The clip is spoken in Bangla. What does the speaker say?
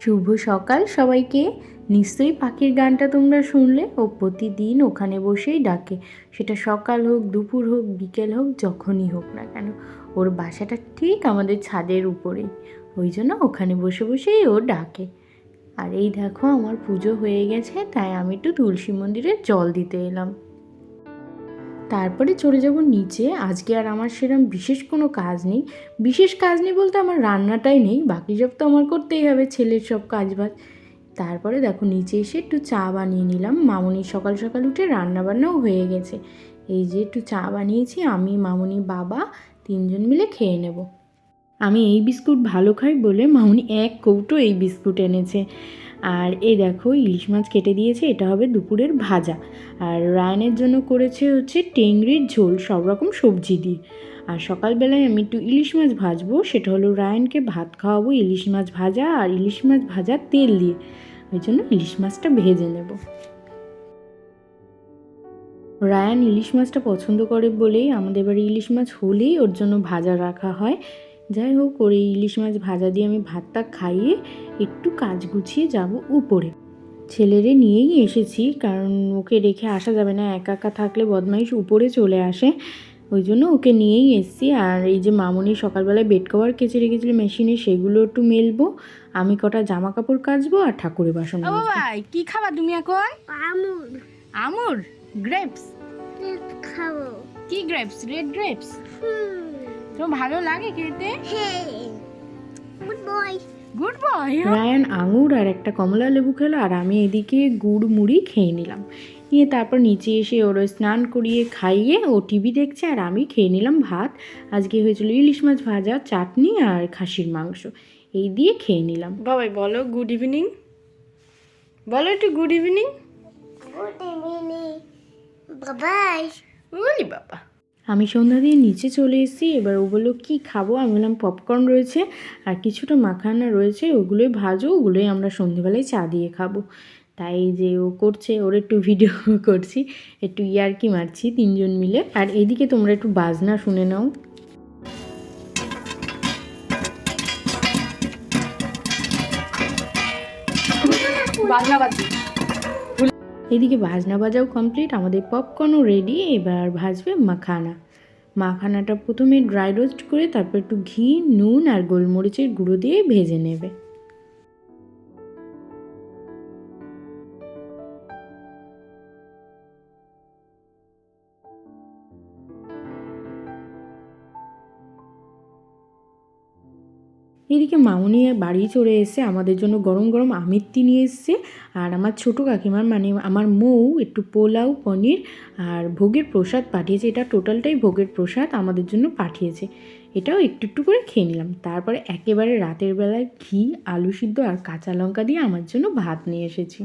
শুভ সকাল সবাইকে। নিশ্চয়ই পাখির গানটা তোমরা শুনলে। ও প্রতিদিন ওখানে বসেই ডাকে, সেটা সকাল হোক, দুপুর হোক, বিকেল হোক, যখনই হোক না কেন। ওর বাসাটা ঠিক আমাদের ছাদের উপরেই, ওই জন্য ওখানে বসে বসেই ও ডাকে। আর এই দেখো আমার পুজো হয়ে গেছে, তাই আমি একটু তুলসী মন্দিরে জল দিতে এলাম। তারপরে চলে যাব নিচে। আজকে আর আমার সেরকম বিশেষ কোনো কাজ নেই। বিশেষ কাজ নেই বলতে আমার রান্নাটাই নেই, বাকি সব তো আমার করতেই হবে, ছেলের সব কাজ বাজ। তারপরে দেখো নিচে এসে একটু চা বানিয়ে নিলাম। মামুনি সকাল সকাল উঠে রান্নাবান্নাও হয়ে গেছে। এই যে একটু চা বানিয়েছি, আমি, মামুনি, বাবা তিনজন মিলে খেয়ে নেব। আমি এই বিস্কুট ভালো খাই বলে মামুনি এক কৌটো এই বিস্কুট এনেছে। আর এই দেখো ইলিশ মাছ কেটে দিয়েছে, এটা হবে দুপুরের ভাজা। আর রায়নের জন্য করেছে হচ্ছে টেংরির ঝোল সব রকম সবজি দিয়ে। আর সকালবেলায় আমি একটু ইলিশ মাছ ভাজবো, সেটা হলো রায়নকে ভাত খাওয়াবো ইলিশ মাছ ভাজা আর ইলিশ মাছ ভাজা তেল দিয়ে। ওই জন্য ইলিশ মাছটা ভেজে নেব। রায়ান ইলিশ মাছটা পছন্দ করে বলেই আমাদের বাড়ি ইলিশ মাছ হলেই ওর জন্য ভাজা রাখা হয়। যাই হোক, ওর এই ইলিশ মাছ ভাজা দিয়ে আমি ভাতটা খাইয়ে একটু কাজ গুছিয়ে যাব উপরে। ছেলেরে নিয়েই এসেছি, কারণ ওকে রেখে আসা যাবে না, একা একা থাকলে বদমাইশ উপরে চলে আসে, ওই জন্য ওকে নিয়েই এসেছি। আর এই যে মামুনি সকালবেলায় বেড কভার কেচে রেখেছিল মেশিনে, সেগুলো একটু মেলবো, আমি কটা জামা কাপড় কাচবো আর ঠাকুরের বাসন মাজবো। ভাই কি খাবা তুমি এখন? আমুল আমুর গ্রেপস খাবো। কি গ্রেপস? Red grapes. তো ভালো লাগে খেতে? Good boy. Good boy. Ryan আঙুর আর একটা কমলা লেবু খেলো, আর আমি এদিকে গুড় মুড়ি খেয়ে নিলাম। নিয়ে তারপর নিচে এসে ওর স্নান করিয়ে খাইয়ে ও টিভি দেখছে, আর আমি খেয়ে নিলাম ভাত। আজকে হয়েছিল ইলিশ মাছ ভাজা, চাটনি আর খাসির মাংস, এই দিয়ে খেয়ে নিলাম। বাবাই বলো গুড ইভিনিং, বলো একটু গুড ইভিনিং। গুড ইভিনিং বাবাই। বলি বাবা। আমি সন্ধ্যা দিয়ে নিচে চলে এসেছি। এবার ও বললো কী খাবো, আমি বললাম পপকর্ন রয়েছে আর কিছুটা মাখানা রয়েছে, ওগুলোই ভাজো, ওগুলোই আমরা সন্ধ্যেবেলায় চা দিয়ে খাবো। তাই যে ও করছে, ওর একটু ভিডিও করছি, একটু ইয়ার্কি মারছি তিনজন মিলে। আর এদিকে তোমরা একটু বাজনা শুনে নাও। বাজনা বাজি। এদিকে বাজনা বাজাও কমপ্লিট, আমাদের পপকর্নও রেডি। এবার ভাজবে মাখানা। মাখানাটা প্রথমে ড্রাই রোস্ট করে তারপর একটু ঘি, নুন আর গোলমরিচের গুঁড়ো দিয়ে ভেজে নেবে। এদিকে মামুনি বাড়ি চলে এসে আমাদের জন্য গরম গরম আমিত্তি নিয়ে এসছে। আর আমার ছোটো কাকিমার মানে আমার মৌ একটু পোলাও, পনির আর ভোগের প্রসাদ পাঠিয়েছে। এটা টোটালটাই ভোগের প্রসাদ আমাদের জন্য পাঠিয়েছে। এটাও একটু একটু করে খেয়ে নিলাম। তারপরে একেবারে রাতের বেলায় ঘি, আলু সিদ্ধ আর কাঁচা লঙ্কা দিয়ে আমার জন্য ভাত নিয়ে এসেছি।